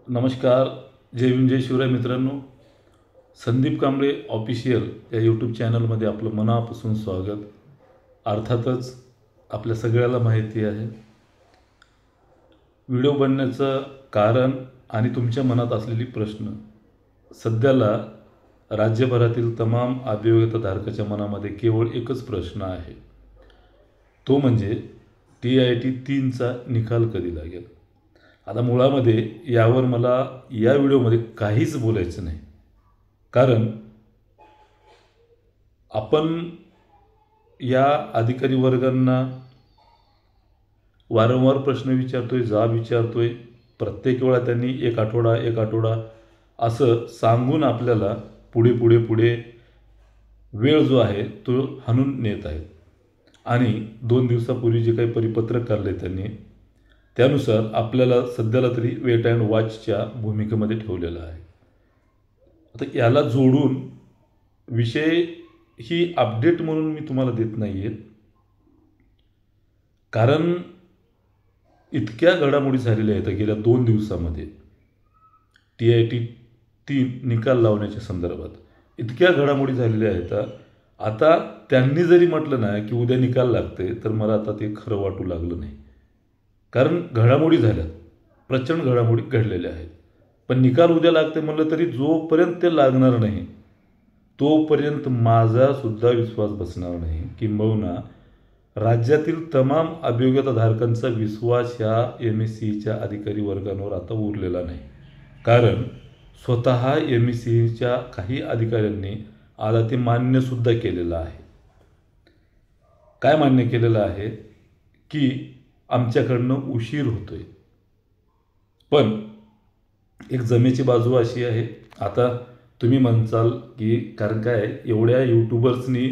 नमस्कार. जय भीम जय शिवराय मित्रांनो. संदीप कांबळे ऑफिशियल या यूट्यूब चॅनलमध्ये आपलं मनापासून स्वागत. अर्थातच आपल्या सगळ्याला माहिती आहे व्हिडिओ बनण्याचं कारण आणि तुमच्या मनात असलेली प्रश्न. सध्याला राज्यभरातील तमाम अभियोग्यताधारकाच्या मनामध्ये केवळ एकच प्रश्न आहे, तो म्हणजे TIT 3चा निकाल कधी लागेल. आता मुळामध्ये यावर मला या व्हिडिओमध्ये काहीच बोलायचं नाही, कारण आपण या अधिकारी वर्गांना वारंवार प्रश्न विचारतोय, जाब विचारतोय. प्रत्येक वेळा त्यांनी एक आठवडा असं सांगून आपल्याला पुढे वेळ जो आहे तो हाणून नेत आहेत. आणि 2 दिवसापूर्वी जे काही परिपत्रक काढले त्यांनी, त्यानुसार आपल्याला सध्याला तरी वेट अँड वॉचच्या भूमिकेमध्ये ठेवलेलं आहे. आता याला जोडून विषय ही अपडेट म्हणून मी तुम्हाला देत नाही आहे, कारण इतक्या घडामोडी झालेल्या आहेत गेल्या 2 दिवसामध्ये. TIT 3 निकाल लावण्याच्या संदर्भात इतक्या घडामोडी झालेल्या आहेत. आता त्यांनी जरी म्हटलं ना की उद्या निकाल लागते, तर मला आता ते खरं वाटू लागलं नाही, कारण घडामोडी झाल्यात, प्रचंड घडामोडी घडलेल्या आहेत. पण निकाल उद्या लागते म्हणलं तरी जोपर्यंत ते लागणार नाही तोपर्यंत माझा सुद्धा विश्वास बसणार नाही. किंबहुना राज्यातील तमाम अभियोग्यताधारकांचा विश्वास ह्या MSCच्या अधिकारी वर्गांवर आता उरलेला नाही, कारण स्वतः MSCच्या काही अधिकाऱ्यांनी आता ते मान्यसुद्धा केलेलं आहे. काय मान्य केलेलं आहे की आमच्याकडनं उशीर होतोय. पण एक जमेची बाजू अशी आहे, आता तुम्ही म्हणसाल की कारण काय एवढ्या यूट्यूबर्सनी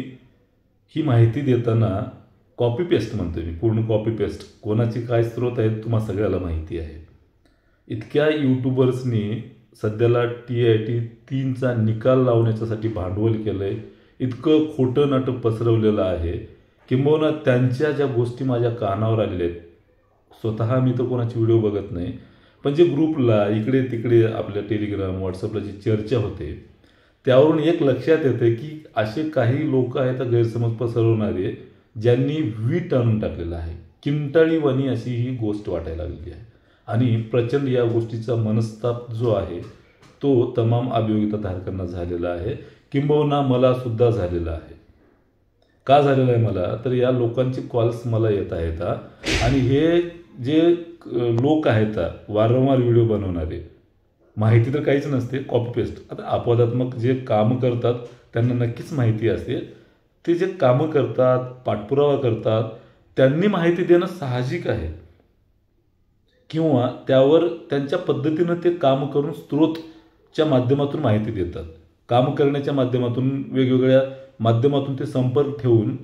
ही माहिती देताना कॉपी पेस्ट म्हणतो मी, पूर्ण कॉपी पेस्ट. कोणाची काय स्रोत आहेत तुम्हाला सगळ्याला माहिती आहे. इतक्या यूट्यूबर्सनी सध्याला TIT 3चा निकाल लावण्याच्यासाठी भांडवल केलं आहे, इतकं खोटं नाटक पसरवलेलं आहे. किंबहुना त्यांच्या ज्या गोष्टी माझ्या कानावर आलेल्या आहेत, स्वतः मी तर कोणाची व्हिडिओ बघत नाही, पण जे ग्रुपला इकडे तिकडे आपल्या टेलिग्राम व्हॉट्सअपला जी चर्चा होते त्यावरून एक लक्षात येते की असे काही लोक आहेत गैरसमज पसरवणारे, ज्यांनी वीट आणून टाकलेला आहे. किंटाळीवाणी अशी ही गोष्ट वाटायला लागलेली आहे. आणि प्रचंड या गोष्टीचा मनस्ताप जो आहे तो तमाम अभियोग्यताधारकांना झालेला आहे, किंबहुना मला सुद्धा झालेला आहे. का झालेलं आहे मला, तर या लोकांचे कॉल्स मला येत आहेत. आणि हे जे लोक आहेत वारंवार व्हिडिओ बनवणारे, माहिती तर काहीच नसते, कॉपी पेस्ट. आता अपवादात्मक जे कामं करतात त्यांना नक्कीच माहिती असते. ते जे कामं करतात, पाठपुरावा करतात, त्यांनी माहिती देणं साहजिक आहे, किंवा त्यावर त्यांच्या पद्धतीनं ते काम करून स्रोतच्या माध्यमातून माहिती देतात. काम करण्याच्या माध्यमातून वेगवेगळ्या माध्यमातून ते संपर्क ठेवून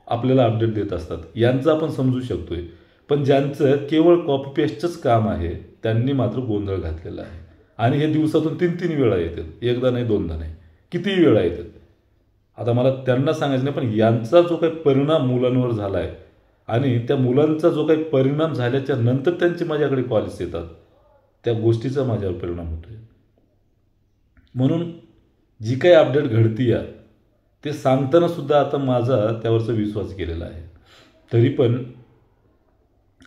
आपल्याला अपडेट देत असतात. यांचं आपण समजू शकतोय. पण ज्यांचं केवळ कॉपी पेस्टचंच काम आहे त्यांनी मात्र गोंधळ घातलेला आहे. आणि हे दिवसातून 3 वेळा येतात, एकदा नाही दोनदा नाही, कितीही वेळा येतात. आता मला त्यांना सांगायचं नाही, पण यांचा जो काही परिणाम मुलांवर झाला आहे आणि त्या मुलांचा जो काही परिणाम झाल्याच्या नंतर त्यांचे माझ्याकडे कॉल्स येतात, त्या गोष्टीचा माझ्यावर परिणाम होतोय. म्हणून जी काही अपडेट घडती ते सांगताना सुद्धा आता माझा त्यावरचा विश्वास गेलेला आहे. तरी पण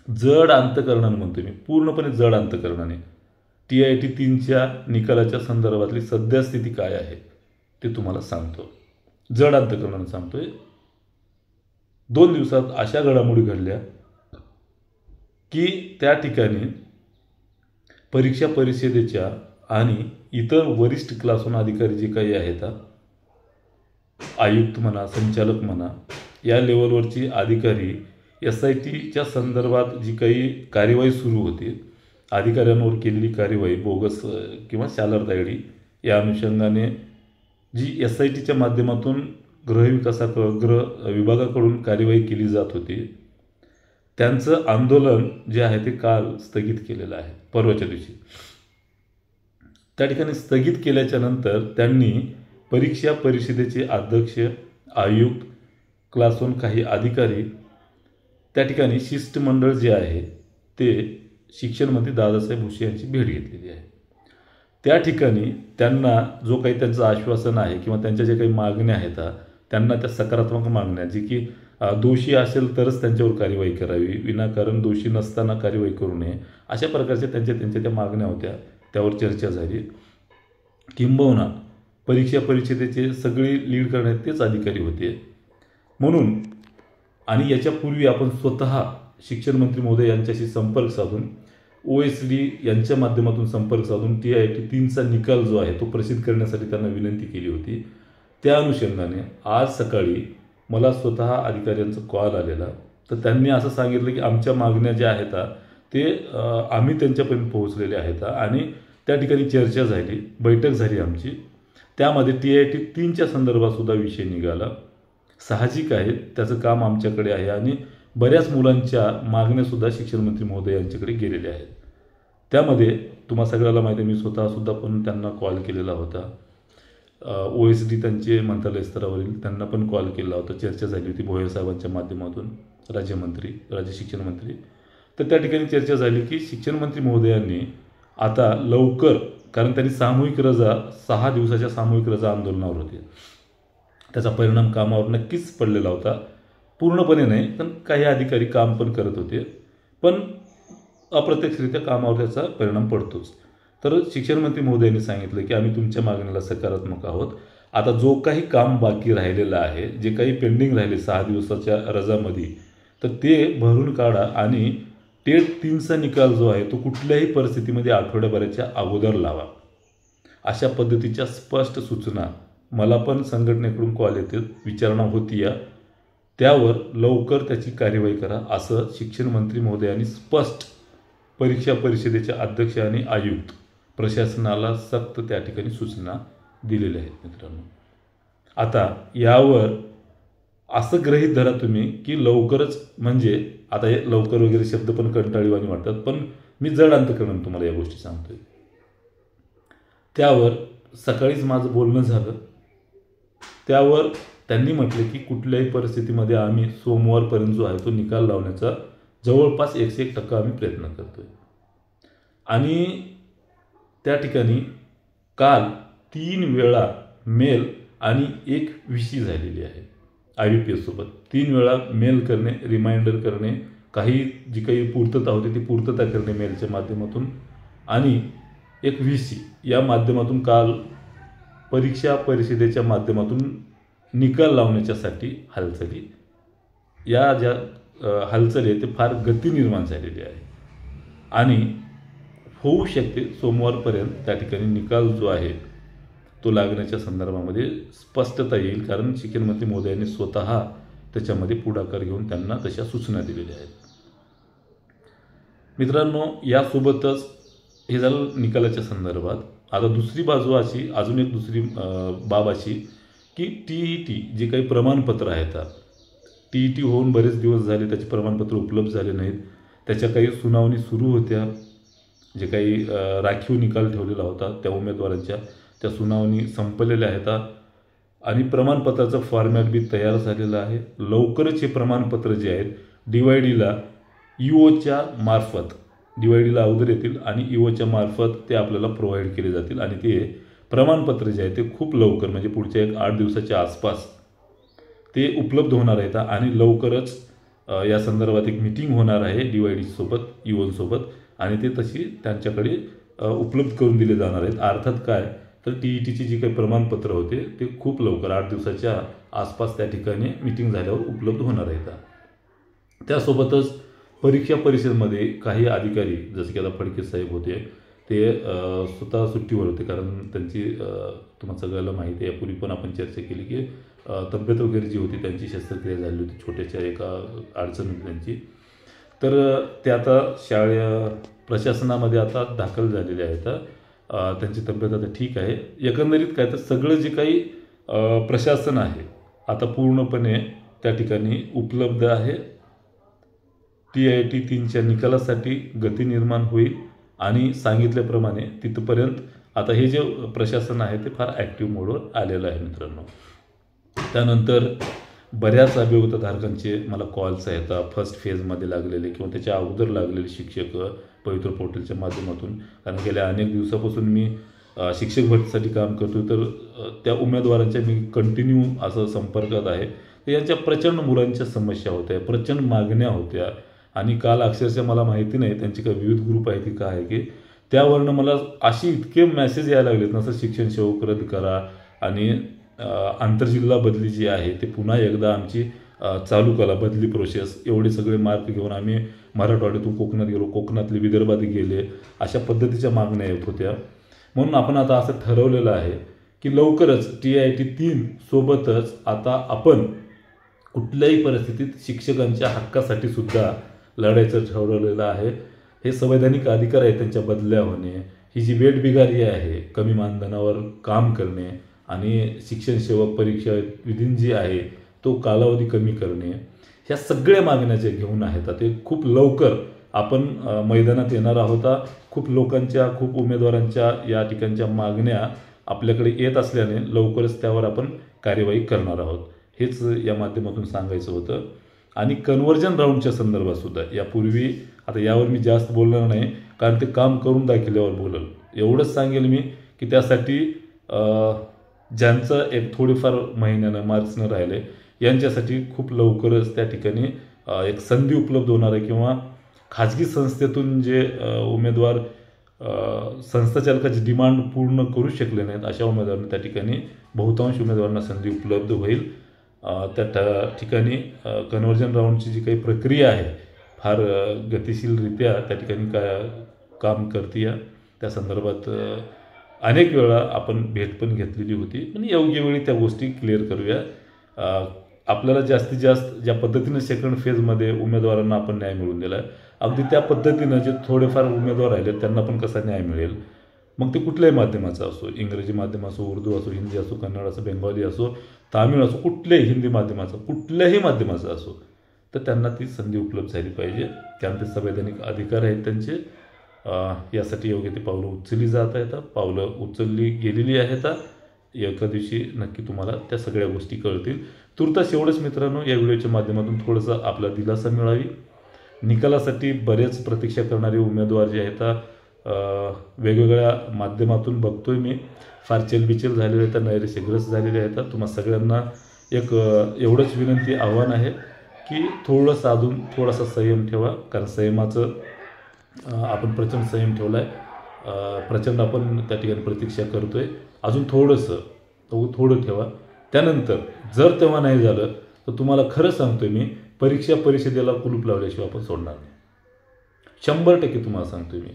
जड अंतकरणाने म्हणतो मी, पूर्णपणे जड अंतकरणाने TIT 3च्या निकालाच्या संदर्भातली सद्यस्थिती काय आहे ते तुम्हाला सांगतो. जड अंतकरणाने सांगतोय. 2 दिवसात अशा घडामोडी घडल्या की त्या ठिकाणी परीक्षा परिषदेच्या आणि इतर वरिष्ठ क्लासहून अधिकारी जे काही आहेत, आयुक्त म्हणा, संचालक म्हणा, या लेवलवरची अधिकारी SITच्या संदर्भात जी काही कार्यवाही सुरू होती, अधिकाऱ्यांवर केलेली कार्यवाही बोगस किंवा शालरदायडी, या अनुषंगाने जी SITच्या माध्यमातून गृह विभागाकडून कार्यवाही केली जात होती, त्यांचं आंदोलन जे आहे ते काल स्थगित केलेलं आहे, परवाच्या दिवशी. त्या ठिकाणी स्थगित केल्याच्या नंतर त्यांनी परीक्षा परिषदेचे अध्यक्ष, आयुक्त, क्लासहून काही अधिकारी, त्या ठिकाणी शिष्टमंडळ जे आहे ते शिक्षण मंत्री दादासाहेब भुसे यांची भेट घेतलेली आहे. त्या ठिकाणी त्यांना जो काही त्यांचं आश्वासन आहे किंवा त्यांच्या जे काही मागण्या आहेत त्यांना त्या सकारात्मक मागण्या जी की दोषी असेल तरच त्यांच्यावर कार्यवाही करावी, विनाकारण दोषी नसताना कार्यवाही करू नये, अशा प्रकारच्या त्यांच्या त्या मागण्या होत्या. त्यावर चर्चा झाली. किंबहुना परीक्षेचे सगळी लीड करण्यात तेच अधिकारी होते. म्हणून आणि याच्यापूर्वी आपण स्वतः शिक्षण मंत्री महोदय यांच्याशी संपर्क साधून OSD यांच्या माध्यमातून संपर्क साधून TIT 3चा निकाल जो आहे तो प्रसिद्ध करण्यासाठी त्यांना विनंती केली होती. त्या अनुषंगाने आज सकाळी मला स्वतः अधिकाऱ्यांचा कॉल आलेला. तर त्यांनी असं सांगितलं की आमच्या मागण्या ज्या आहेत ते आम्ही त्यांच्यापर्यंत पोहोचलेले आहेत आणि त्या ठिकाणी चर्चा झाली, बैठक झाली आमची. त्यामध्ये TIT 3च्या संदर्भात सुद्धा विषय निघाला. साहजिक आहे, त्याचं काम आमच्याकडे आहे आणि बऱ्याच मुलांच्या मागण्यासुद्धा शिक्षण मंत्री महोदय यांच्याकडे गेलेल्या आहेत. त्यामध्ये तुम्हाला सगळ्याला माहिती आहे, मी स्वतःसुद्धा पण त्यांना कॉल केलेला होता. OSD त्यांचे मंत्रालय स्तरावरील त्यांना पण कॉल केला होता. चर्चा झाली होती भोयर साहेबांच्या माध्यमातून, राज्य शिक्षण मंत्री. तर त्या ठिकाणी चर्चा झाली की शिक्षण मंत्री महोदयांनी आता लवकर, कारण त्यांनी सामूहिक रजा 6 दिवसाच्या सामूहिक रजा आंदोलनावर होते, त्याचा परिणाम कामावर नक्कीच पडलेला होता. पूर्णपणे नाही, पण काही अधिकारी काम पण करत होते, पण अप्रत्यक्षरित्या कामावर त्याचा परिणाम पडतोच. तर शिक्षण मंत्री महोदयांनी सांगितलं की आम्ही तुमच्या मागणीला सकारात्मक आहोत. आता जो काही काम बाकी राहिलेलं आहे, जे काही पेंडिंग राहिले 6 दिवसाच्या रजामध्ये, तर ते भरून काढा आणि TET 3चा निकाल जो आहे तो कुठल्याही परिस्थितीमध्ये आठवड्याभराच्या अगोदर लावा. अशा पद्धतीच्या स्पष्ट सूचना मला पण संघटनेकडून कॉल येते, विचारणा होती त्यावर लवकर त्याची कार्यवाही करा, असं शिक्षण मंत्री महोदयांनी स्पष्ट परीक्षा परिषदेचे अध्यक्ष आणि आयुक्त प्रशासनाला सक्त त्या ठिकाणी सूचना दिलेल्या आहेत. मित्रांनो, आता यावर असं गृहीत धरा तुम्ही की लवकरच, म्हणजे आता हे लवकर वगैरे शब्द पण कंटाळीवाणी वाटतात, पण मी जड अंतकरण तुम्हाला या गोष्टी सांगतोय. त्यावर सकाळीच माझं बोलणं झालं. त्यावर त्यांनी म्हटलं की कुठल्याही परिस्थितीमध्ये आम्ही सोमवारपर्यंत जो आहे तो निकाल लावण्याचा जवळपास 101% आम्ही प्रयत्न करतोय. आणि त्या ठिकाणी काल 3 वेळा मेल आणि 1 VC झालेली आहे IBPS सोबत. 3 वेळा मेल करणे, रिमाइंडर करणे, काही जी काही पूर्तता होती ती पूर्तता करणे मेलच्या माध्यमातून, आणि 1 VC या माध्यमातून काल परीक्षा परिषदेच्या माध्यमातून निकाल लावण्याच्यासाठी हालचाली, या ज्या हालचाली आहेत ते फार गती निर्माण झालेली आहे आणि होऊ शकते सोमवारपर्यंत त्या ठिकाणी निकाल जो आहे तो लागण्याच्या संदर्भामध्ये स्पष्टता येईल, कारण शिक्षण मंत्री महोदयांनी स्वतः त्याच्यामध्ये पुढाकार घेऊन त्यांना तशा सूचना दिलेल्या आहेत. मित्रांनो, यासोबतच हे झालं निकालाच्या संदर्भात. आता दुसरी बाजू अशी, अजून एक दुसरी बाब अशी की TET जे काही प्रमाणपत्र आहेत, TET होऊन बरेच दिवस झाले, त्याचे प्रमाणपत्र उपलब्ध झाले नाहीत. त्याच्या काही सुनावणी सुरू होत्या, जे काही राखीव निकाल ठेवलेला होता त्या उमेदवारांच्या, त्या सुनावणी संपलेल्या आहेत आणि प्रमाणपत्राचं फॉर्मॅट बी तयार झालेलं आहे. लवकरच हे प्रमाणपत्र जे आहेत DYDला EOच्या मार्फत, DYDला अगोदर येतील आणि EOच्या मार्फत ते आपल्याला प्रोव्हाइड केले जातील आणि ते प्रमाणपत्र जे आहे ते खूप लवकर, म्हणजे पुढच्या 8 दिवसाच्या आसपास ते उपलब्ध होणार आहेत. आणि लवकरच या संदर्भात एक मीटिंग होणार आहे DYD सोबत, EOसोबत, आणि ते तशी त्यांच्याकडे उपलब्ध करून दिले जाणार आहेत. अर्थात काय, तर TETची जी काही प्रमाणपत्र होते ते खूप लवकर 8 दिवसाच्या आसपास त्या ठिकाणी मीटिंग झाल्यावर उपलब्ध होणार आहेत. त्यासोबतच परीक्षा परिषदेमध्ये काही अधिकारी, जसे की आता फडके साहेब होते, ते स्वतः सुट्टीवर होते, कारण त्यांची तुम्हाला सगळ्याला माहिती आहे, यापूर्वी पण आपण चर्चा केली की तब्येत वगैरे जी होती त्यांची शस्त्रक्रिया झाली होती, छोट्याशा एका अडचण होती त्यांची. तर ते आता प्रशासनामध्ये आता दाखल झालेले आहेत. त्यांची तब्येत आता ठीक आहे. एकंदरीत काय, तर सगळं जे काही प्रशासन आहे आता पूर्णपणे त्या ठिकाणी उपलब्ध आहे. TIT 3च्या निकालासाठी गती निर्माण होईल आणि सांगितल्याप्रमाणे तिथपर्यंत आता हे जे प्रशासन आहे ते फार ॲक्टिव्ह मोडवर आलेलं आहे. मित्रांनो, त्यानंतर बऱ्याच अभियोगताधारकांचे मला कॉल्स आहेत, फर्स्ट फेजमध्ये लागलेले किंवा त्याच्या अगोदर लागलेले शिक्षक पवित्र पोर्टलच्या माध्यमातून, कारण गेल्या अनेक दिवसापासून मी शिक्षक भरतीसाठी काम करतो, तर त्या उमेदवारांच्या मी कंटिन्यू असं संपर्कात आहे. तर यांच्या प्रचंड मुलांच्या समस्या होत्या, प्रचंड मागण्या होत्या आणि काल अक्षरशः मला माहिती नाही त्यांची काही विविध ग्रुप आहे की काय आहे की त्यावरनं मला अशी इतके मेसेज यायला लागलेत ना, शिक्षण सेवक रद्द करा आणि आंतरजिल्हा बदली जी आहे ते पुन्हा एकदा आमची चालू करा, बदली प्रोसेस. एवढे सगळे मार्क घेऊन आम्ही मराठवाड्यातून कोकणात गेलो, कोकणातले विदर्भात गेले, अशा पद्धतीच्या मागण्या येत होत्या. म्हणून आपण आता असं ठरवलेलं आहे की लवकरच TIT 3 सोबतच आता आपण कुठल्याही परिस्थितीत शिक्षकांच्या हक्कासाठी सुद्धा लढायचं ठरवलेलं आहे. हे संवैधानिक अधिकार आहे त्यांच्या बदल्या होणे, ही जी वेठबिगारी आहे, कमी मानधनावर काम करणे आणि शिक्षण सेवक परीक्षा विधीन जी आहे तो कालावधी कमी करणे, ह्या सगळ्या मागण्या जे घेऊन आहेत ते खूप लवकर आपण मैदानात येणार आहोत. खूप लोकांच्या, खूप उमेदवारांच्या या ठिकाणच्या मागण्या आपल्याकडे येत असल्याने लवकरच त्यावर आपण कार्यवाही करणार आहोत, हेच या माध्यमातून सांगायचं होतं. आणि कन्व्हर्जन राऊंडच्या संदर्भात सुद्धा यापूर्वी, आता यावर मी जास्त बोलणार नाही कारण ते काम करून दाखवल्यावर बोलल. एवढंच सांगेल मी की त्यासाठी ज्यांचं एक थोडेफार महिन्यानं मार्क्सनं राहिले यांच्यासाठी खूप लवकरच त्या ठिकाणी एक संधी उपलब्ध होणार आहे किंवा खाजगी संस्थेतून जे उमेदवार संस्थाचालकाची डिमांड पूर्ण करू शकले नाहीत अशा उमेदवारांना त्या ठिकाणी बहुतांश उमेदवारांना संधी उपलब्ध होईल. त्या ठिकाणी कन्व्हर्जन राऊंडची जी काही प्रक्रिया आहे फार गतिशीलरित्या त्या ठिकाणी काम करते. त्या संदर्भात अनेक वेळा आपण भेट पण घेतलेली होती, पण योग्य वेळी त्या गोष्टी क्लिअर करूया. आपल्याला जास्तीत जास्त ज्या पद्धतीनं सेकंड फेजमध्ये उमेदवारांना आपण न्याय मिळवून दिला आहे, अगदी त्या पद्धतीनं जे थोडेफार उमेदवार राहिले त्यांना पण कसा न्याय मिळेल, मग ते कुठल्याही माध्यमाचा असो, इंग्रजी माध्यम असो, उर्दू असो, हिंदी असो, कन्नड असो, बेंगॉली असो, तामिळ असो, कुठल्याही हिंदी माध्यमाचा, कुठल्याही माध्यमाचा असो, तर त्यांना ती संधी उपलब्ध झाली पाहिजे. कारण ते संवैधानिक अधिकार आहेत त्यांचे. यासाठी योग्य ती पावलं उचलली जात आहेत, पावलं उचलली गेलेली आहेत. एका दिवशी नक्की तुम्हाला त्या सगळ्या गोष्टी कळतील. तुर्तास एवढंच मित्रांनो, या व्हिडिओच्या माध्यमातून थोडंसं आपला दिलासा मिळावी. निकालासाठी बरेच प्रतीक्षा करणारे उमेदवार जे आहेत वेगवेगळ्या माध्यमातून बघतोय मी, फार चलबिचल झालेले आहेत, नैराश्यग्रस्त झालेले आहेत. तुम्हा सगळ्यांना एक एवढंच विनंती, आव्हान आहे की थोडं साधून थोडासा संयम ठेवा. कारण संयमाचं आपण प्रचंड संयम ठेवला आहे, प्रचंड आपण त्या ठिकाणी प्रतीक्षा करतोय. अजून थोडं ठेवा. त्यानंतर जर तेव्हा नाही झालं तर तुम्हाला खरं सांगतोय मी, परिषदेला कुलूप लावल्याशिवाय आपण सोडणार नाही. 100% तुम्हाला सांगतोय मी.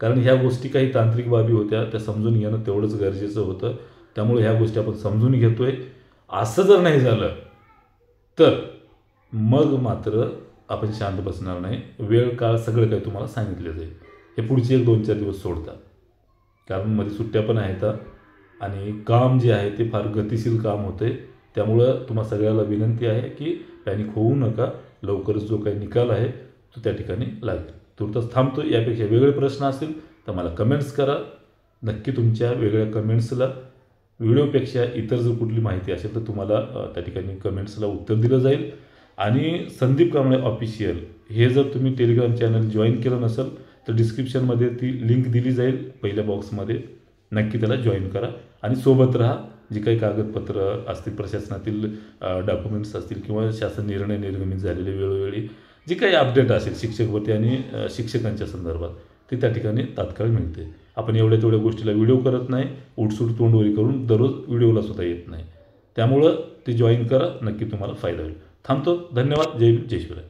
कारण ह्या गोष्टी काही तांत्रिक बाबी होत्या, त्या समजून घेणं तेवढंच गरजेचं होतं. त्यामुळे ह्या गोष्टी आपण समजून घेतोय. असं जर नाही झालं तर मग मात्र आपण शांत बसणार नाही. वेळ काळ सगळं काही तुम्हाला सांगितलं जाईल. हे पुढचे 1-2-4 दिवस सोडतात, कारण मध्ये सुट्ट्या पण आहेत आणि काम जे आहे ते फार गतिशील काम होते. त्यामुळं तुम्हा सगळ्याला विनंती आहे की पॅनिक होऊ नका. लवकरच जो काही निकाल आहे तो त्या ठिकाणी लागेल. तुर्तास थांबतो. यापेक्षा वेगळे प्रश्न असतील तर मला कमेंट्स करा. नक्की तुमच्या वेगळ्या कमेंट्सला, व्हिडिओपेक्षा इतर जर कुठली माहिती असेल तर तुम्हाला त्या ठिकाणी कमेंट्सला उत्तर दिलं जाईल. आणि संदीप कांबळे ऑफिशियल हे जर तुम्ही टेलिग्राम चॅनल जॉईन केलं नसेल तर डिस्क्रिप्शनमध्ये ती लिंक दिली जाईल पहिल्या बॉक्समध्ये. नक्की त्याला जॉईन करा आणि सोबत राहा. जी काही कागदपत्र असतील, प्रशासनातील डॉक्युमेंट्स असतील किंवा शासन निर्णय निर्गमित झालेले वेळोवेळी जी काही अपडेट असेल शिक्षक भरती आणि शिक्षकांच्या संदर्भात, ते त्या ठिकाणी तात्काळ मिळते. आपण एवढ्या तेवढ्या गोष्टीला व्हिडिओ करत नाही, उठसूट तोंडवरी करून दररोज व्हिडिओला सुद्धा येत नाही. त्यामुळं ते जॉईन करा, नक्की तुम्हाला फायदा होईल. थांबतो. धन्यवाद. जय भीम, जय शिवराय.